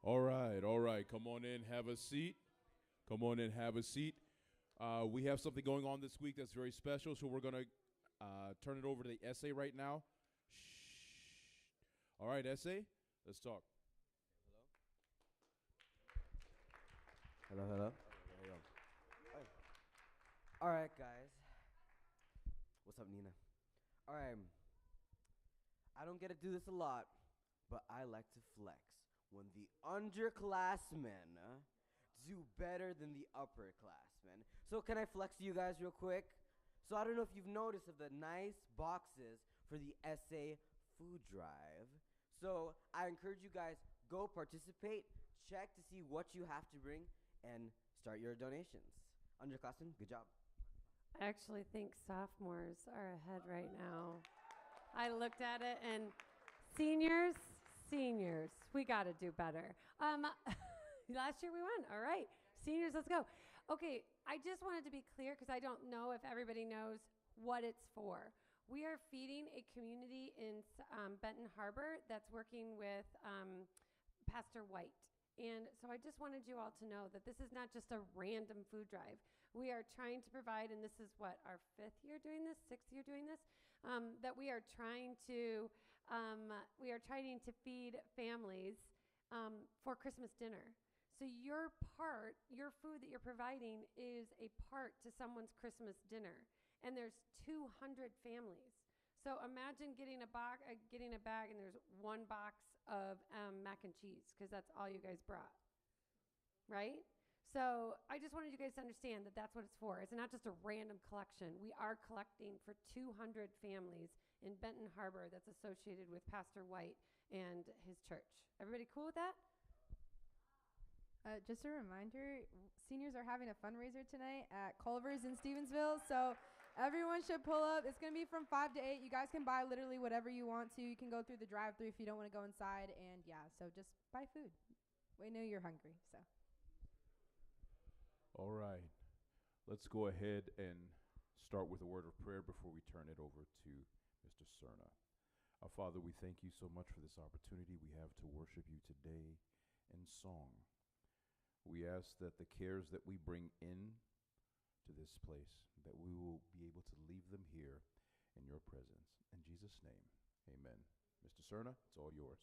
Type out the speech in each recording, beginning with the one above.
All right, all right. Come on in, have a seat. Come on in, have a seat. We have something going on this week that's very special, so we're going to turn it over to the essay right now. Shh. All right, essay, let's talk. Hello? Hello, hello. Hello. Hey. All right, guys. What's up, Nina? All right. I don't get to do this a lot, but I like to flex when the underclassmen do better than the upperclassmen. So can I flex you guys real quick? So I don't know if you've noticed of the nice boxes for the essay food drive. So I encourage you guys, go participate, check to see what you have to bring, and start your donations. Underclassmen, good job. I actually think sophomores are ahead right now. I looked at it and seniors, we got to do better. Last year we won. All right, seniors, let's go. Okay, I just wanted to be clear because I don't know if everybody knows what it's for. We are feeding a community in Benton Harbor that's working with Pastor White. And so I just wanted you all to know that this is not just a random food drive. We are trying to provide, and this is what, our 5th year doing this, 6th year doing this, that we are trying to feed families for Christmas dinner. So your food that you're providing is a part to someone's Christmas dinner. And there's 200 families. So imagine getting a bag and there's one box of mac and cheese because that's all you guys brought, right? So I just wanted you guys to understand that that's what it's for. It's not just a random collection. We are collecting for 200 families in Benton Harbor that's associated with Pastor White and his church. Everybody cool with that? Just a reminder, seniors are having a fundraiser tonight at Culver's in Stevensville, so everyone should pull up. It's going to be from 5 to 8. You guys can buy literally whatever you want to. You can go through the drive-thru if you don't want to go inside, and yeah, so just buy food. We know you're hungry, so. All right, let's go ahead and start with a word of prayer before we turn it over to Mr. Cerna. Our Father, we thank you so much for this opportunity we have to worship you today in song. We ask that the cares that we bring in to this place, that we will be able to leave them here in your presence. In Jesus' name, amen. Mr. Cerna, it's all yours.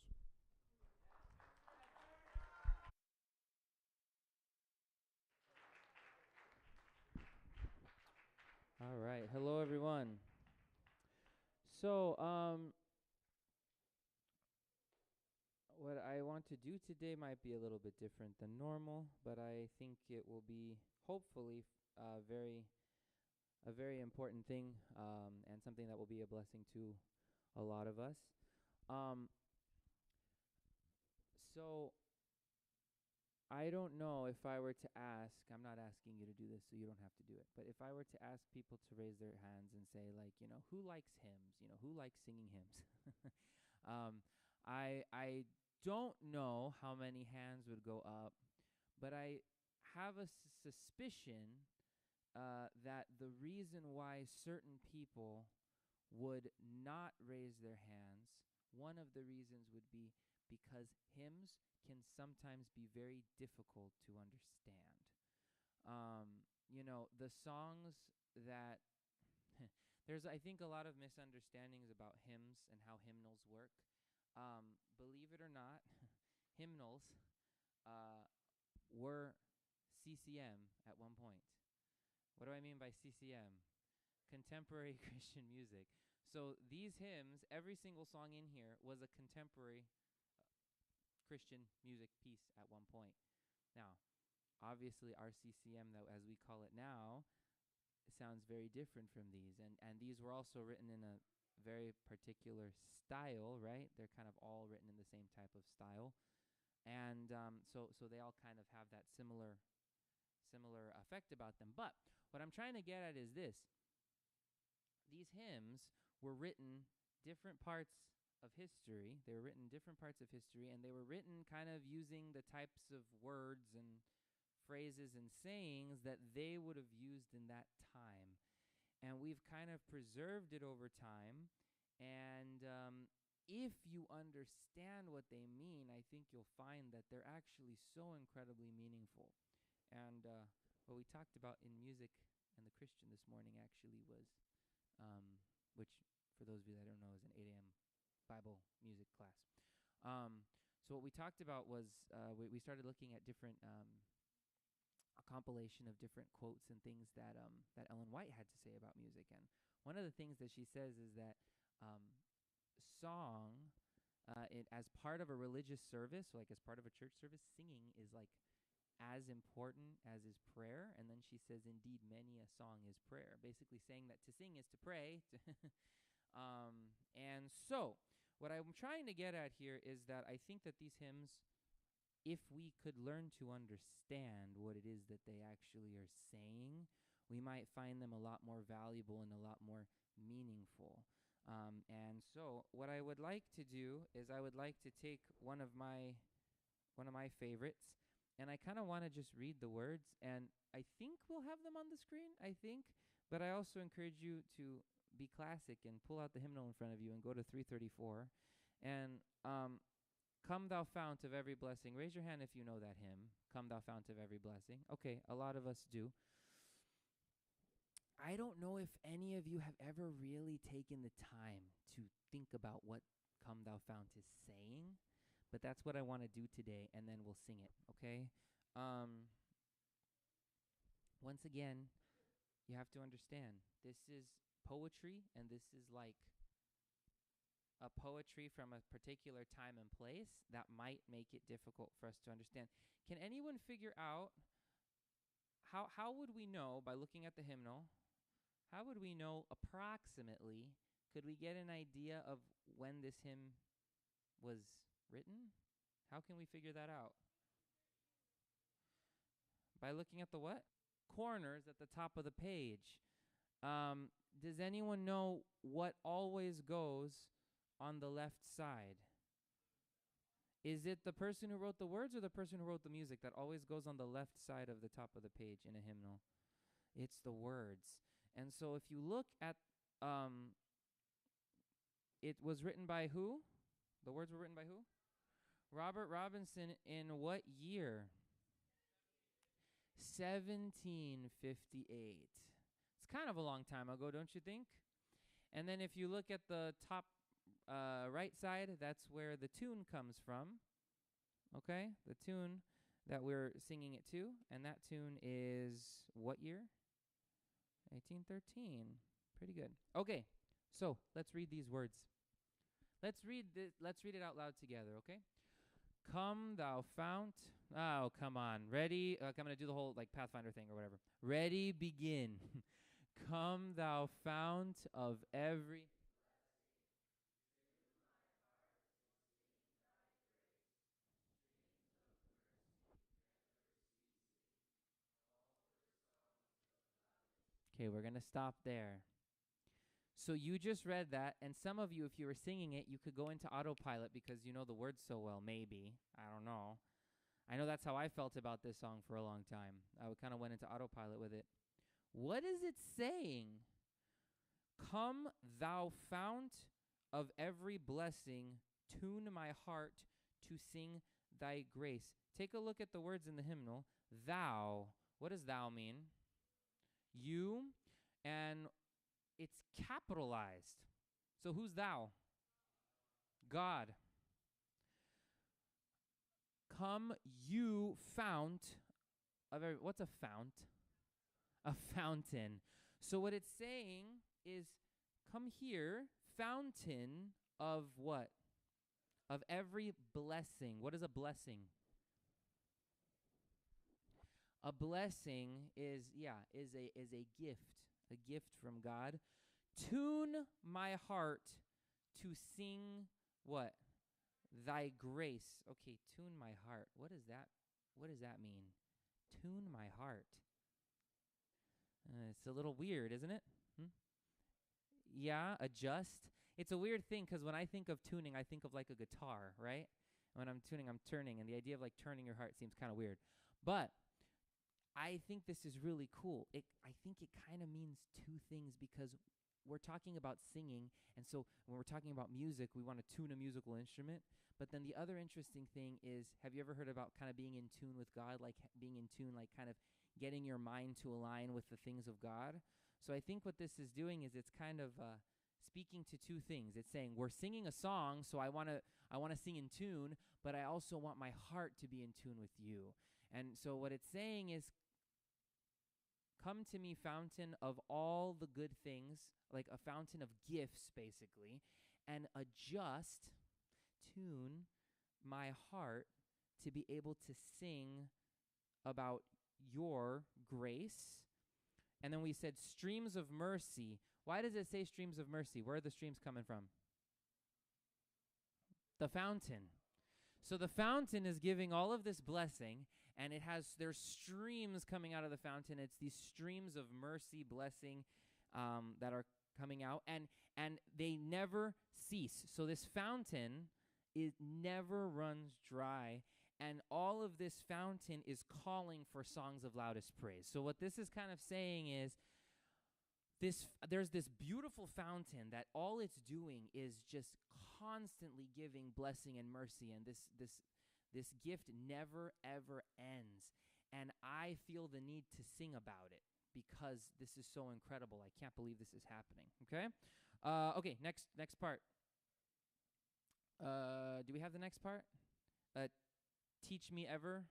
All right. Hello, everyone. So, what I want to do today might be a little bit different than normal, but I think it will be hopefully a very important thing and something that will be a blessing to a lot of us. So I don't know if I were to ask, I'm not asking you to do this so you don't have to do it, but if I were to ask people to raise their hands and say, like, who likes hymns? Who likes singing hymns? I don't know how many hands would go up, but I have a suspicion that the reason why certain people would not raise their hands, one of the reasons would be because hymns can sometimes be very difficult to understand. The songs that there's, I think, a lot of misunderstandings about hymns and how hymnals work. Believe it or not, hymnals were CCM at one point. What do I mean by CCM? Contemporary Christian music. So these hymns, every single song in here was a contemporary Christian music piece at one point. Now, obviously our CCM, though, as we call it now, sounds very different from these. And these were also written in a very particular style, right? They're kind of all written in the same type of style. And so they all kind of have that similar effect about them. But what I'm trying to get at is this. These hymns were written different parts of history. They were written different parts of history, and they were written kind of using the types of words and phrases and sayings that they would have used in that time. And we've kind of preserved it over time, and if you understand what they mean, I think you'll find that they're actually so incredibly meaningful. And what we talked about in music and the Christian this morning actually was, which for those of you that don't know is an 8 a.m. Bible music class. So what we talked about was we started looking at different a compilation of different quotes and things that that Ellen White had to say about music. And one of the things that she says is that song, as part of a religious service, like as part of a church service, singing is like as important as is prayer. And then she says, indeed, many a song is prayer, basically saying that to sing is to pray. And so what I'm trying to get at here is that I think that these hymns, if we could learn to understand what it is that they actually are saying, we might find them a lot more valuable and a lot more meaningful. And so what I would like to do is I would like to take one of my favorites, and I kind of want to just read the words, and I think we'll have them on the screen, I think, but I also encourage you to be classic and pull out the hymnal in front of you and go to 334. And Come Thou Fount of Every Blessing. Raise your hand if you know that hymn, Come Thou Fount of Every Blessing. Okay, a lot of us do. I don't know if any of you have ever really taken the time to think about what Come Thou Fount is saying, but that's what I want to do today, and then we'll sing it, okay? Once again, you have to understand, this is poetry, and this is like a poetry from a particular time and place that might make it difficult for us to understand. Can anyone figure out how would we know by looking at the hymnal? How would we know approximately? Could we get an idea of when this hymn was written? How can we figure that out? By looking at the what? Corners at the top of the page. Does anyone know what always goes on the left side? Is it the person who wrote the words or the person who wrote the music that always goes on the left side of the top of the page in a hymnal? It's the words. And so if you look at, it was written by who? The words were written by who? Robert Robinson in what year? 1758. It's kind of a long time ago, don't you think? And then if you look at the top right side, that's where the tune comes from. Okay? The tune that we're singing it to. And that tune is what year? 1813. Pretty good. Okay. So, let's read these words. Let's read it out loud together, okay? Come Thou Fount. Oh, come on. Ready? I'm going to do the whole like Pathfinder thing or whatever. Ready, begin. Come Thou Fount of every... Okay, we're going to stop there. So you just read that, and some of you, if you were singing it, you could go into autopilot because you know the words so well, maybe. I don't know. I know that's how I felt about this song for a long time. I kind of went into autopilot with it. What is it saying? Come, thou fount of every blessing, tune my heart to sing thy grace. Take a look at the words in the hymnal. Thou. What does thou mean? You. And it's capitalized. So who's thou? God. Come, you fount of every... What's a fount? A fountain. So what it's saying is, come here, fountain of what? Of every blessing. What is a blessing? A blessing is a gift from God. Tune my heart to sing what? Thy grace. Okay, tune my heart. What does that mean? Tune my heart. It's a little weird, isn't it? Yeah, adjust. It's a weird thing because when I think of tuning, I think of like a guitar, right? When I'm tuning, I'm turning, and the idea of like turning your heart seems kind of weird. But I think this is really cool. I think it kind of means two things because we're talking about singing, and so when we're talking about music, we want to tune a musical instrument. But then the other interesting thing is, have you ever heard about kind of being in tune with God, like being in tune, like kind of getting your mind to align with the things of God? So I think what this is doing is it's kind of speaking to two things. It's saying we're singing a song, so I want to sing in tune, but I also want my heart to be in tune with you. And so what it's saying is, come to me, fountain of all the good things, like a fountain of gifts, basically, and adjust, tune my heart to be able to sing about your grace. And then we said streams of mercy. Why does it say streams of mercy? Where are the streams coming from? The fountain. So the fountain is giving all of this blessing, and there's streams coming out of the fountain. It's these streams of mercy, blessing that are coming out, and they never cease. So this fountain, it never runs dry, and all of this fountain is calling for songs of loudest praise. So what this is kind of saying is, there's this beautiful fountain that all it's doing is just constantly giving blessing and mercy, and this gift never ever ends. And I feel the need to sing about it because this is so incredible. I can't believe this is happening. Okay, okay. Next part. Do we have the next part? Teach me ever.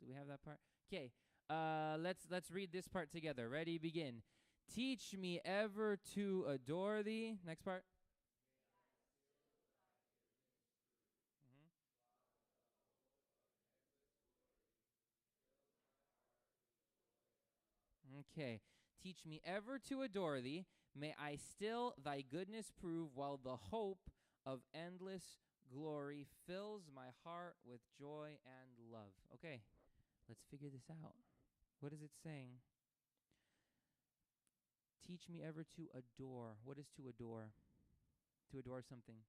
Do we have that part? Okay. Let's read this part together. Ready? Begin. Teach me ever to adore thee. Next part. Okay. Teach me ever to adore thee. May I still thy goodness prove, while the hope of endless glory fills my heart with joy and love. Okay, let's figure this out. What is it saying? Teach me ever to adore. What is to adore? To adore something.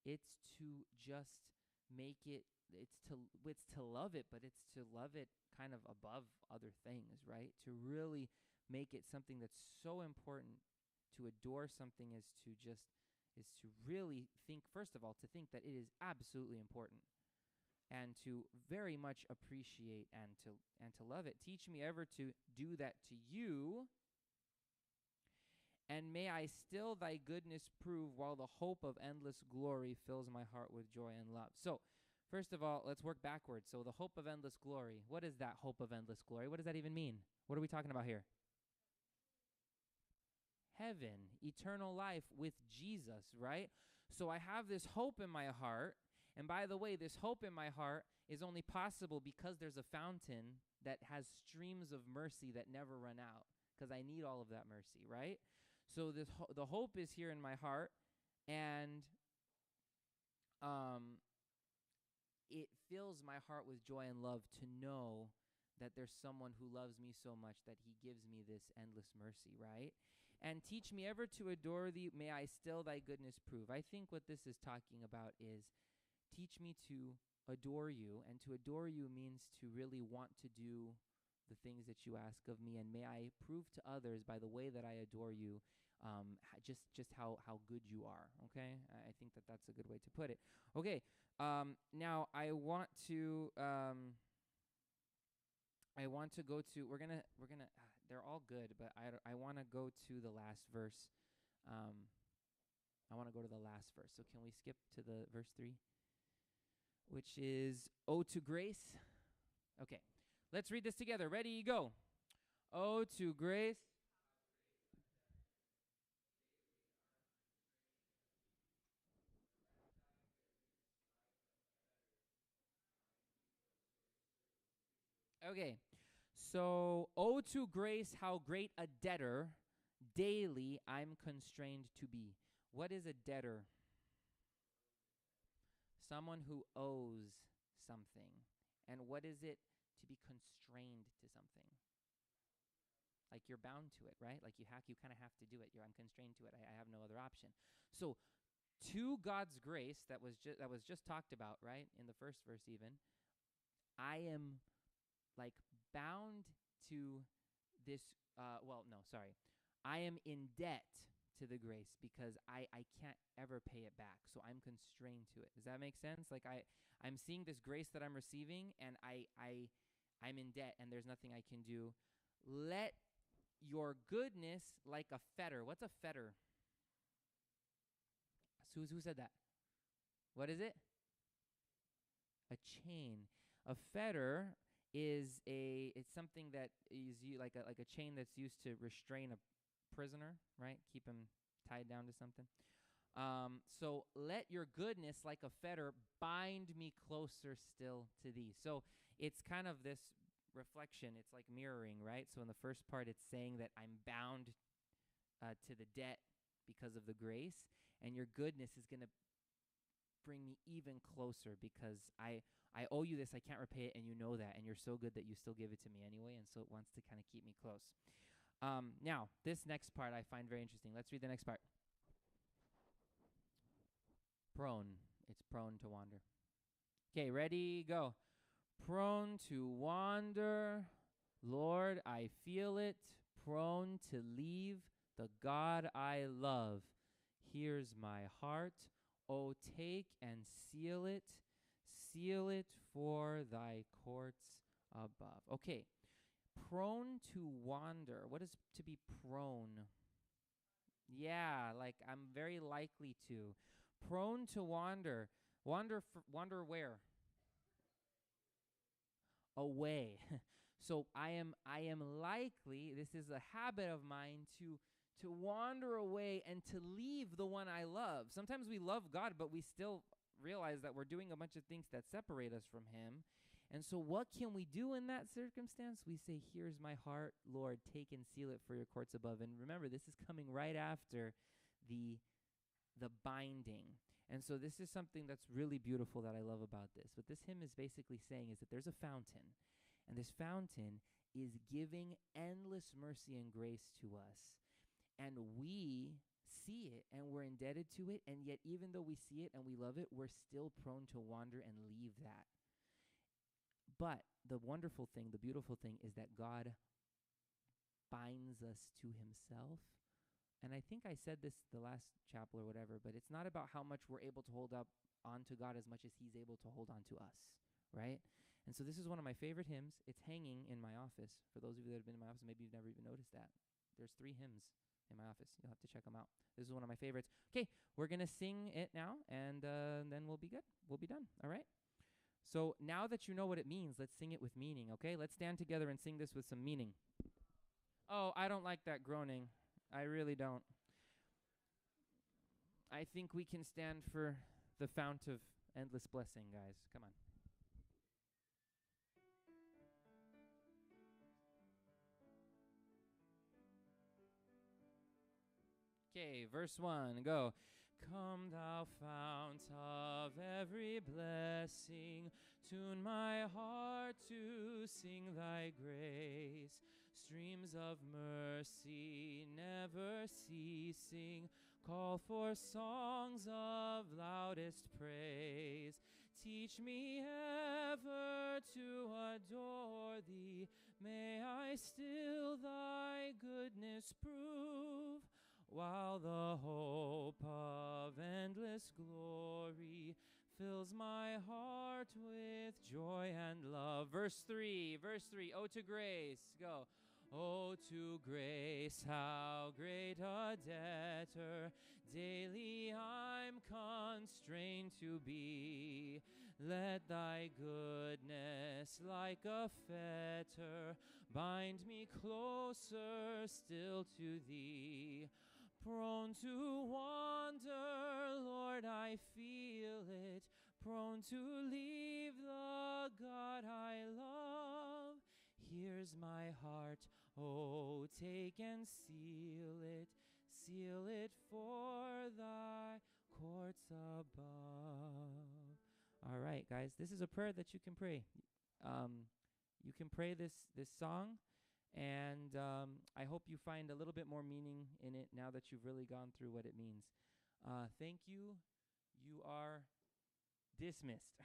It's to just make it, it's to love it, but it's to love it kind of above other things, right? To really make it something that's so important. To adore something is to really think, first of all, to think that it is absolutely important, and to very much appreciate and to love it. Teach me ever to do that to you, and may I still thy goodness prove, while the hope of endless glory fills my heart with joy and love. So, first of all, let's work backwards. So the hope of endless glory. What is that hope of endless glory? What does that even mean? What are we talking about here? Heaven, eternal life with Jesus, right? So I have this hope in my heart. And by the way, this hope in my heart is only possible because there's a fountain that has streams of mercy that never run out, because I need all of that mercy, right? So the hope is here in my heart, and it fills my heart with joy and love to know that there's someone who loves me so much that he gives me this endless mercy, right? And teach me ever to adore thee, may I still thy goodness prove. I think what this is talking about is, teach me to adore you, and to adore you means to really want to do the things that you ask of me, and may I prove to others by the way that I adore you, just how good you are. Okay, I think that's a good way to put it. Okay, now I want to go to. We're gonna. They're all good, but I want to go to the last verse. I want to go to the last verse. So can we skip to the verse 3, which is "Oh to grace." Okay, let's read this together. Ready, go. Oh to grace. Okay, so, oh to grace, how great a debtor daily I'm constrained to be. What is a debtor? Someone who owes something. And what is it to be constrained to something? Like you're bound to it, right? Like you kind of have to do it. I'm constrained to it. I have no other option. So, to God's grace that was just talked about, right, in the first verse even, I am like bound to this, I am in debt to the grace because I can't ever pay it back. So I'm constrained to it. Does that make sense? Like I'm seeing this grace that I'm receiving, and I'm in debt, and there's nothing I can do. Let your goodness like a fetter. What's a fetter? Who said that? What is it? A chain. A fetter is it's something that is like a chain that's used to restrain a prisoner, right? Keep him tied down to something. So let your goodness like a fetter bind me closer still to thee. So it's kind of this reflection. It's like mirroring, right? So in the first part, it's saying that I'm bound to the debt because of the grace, and your goodness is going to bring me even closer because I owe you this. I can't repay it, and you know that, and you're so good that you still give it to me anyway, and so it wants to kind of keep me close. Now, this next part I find very interesting. Let's read the next part. Prone. It's prone to wander. Okay, ready, go. Prone to wander, Lord, I feel it. Prone to leave the God I love. Here's my heart. Oh, take and seal it for thy courts above. Okay, prone to wander. What is to be prone? Yeah, like I'm very likely to. Prone to wander. Wander where? Away. So I am likely, this is a habit of mine, to wander away and to leave the one I love. Sometimes we love God, but we still realize that we're doing a bunch of things that separate us from him. And so what can we do in that circumstance? We say, here's my heart, Lord, take and seal it for your courts above. And remember, this is coming right after the binding. And so this is something that's really beautiful that I love about this. What this hymn is basically saying is that there's a fountain, and this fountain is giving endless mercy and grace to us. And we see it, and we're indebted to it, and yet even though we see it and we love it, we're still prone to wander and leave that. But the wonderful thing, the beautiful thing, is that God binds us to himself. And I think I said this the last chapel or whatever, but it's not about how much we're able to hold up onto God as much as he's able to hold on to us, right? And so this is one of my favorite hymns. It's hanging in my office. For those of you that have been in my office, maybe you've never even noticed that. There's 3 hymns in my office. You'll have to check them out. This is one of my favorites. Okay, we're going to sing it now, and then we'll be good. We'll be done, all right? So now that you know what it means, let's sing it with meaning, okay? Let's stand together and sing this with some meaning. Oh, I don't like that groaning. I really don't. I think we can stand for the fount of endless blessing, guys. Come on. Okay, verse 1, go. Come, thou fount of every blessing, tune my heart to sing thy grace. Streams of mercy never ceasing, call for songs of loudest praise. Teach me ever to adore thee, may I still thy goodness prove, while the hope of endless glory fills my heart with joy and love. Verse 3, oh to grace, go. Oh, to grace, how great a debtor daily I'm constrained to be. Let thy goodness like a fetter bind me closer still to thee. Prone to wander, Lord, I feel it. Prone to leave the God I love. Here's my heart, oh, take and seal it for thy courts above. All right, guys, this is a prayer that you can pray. You can pray this song, and I hope you find a little bit more meaning in it now that you've really gone through what it means. Thank you. You are dismissed.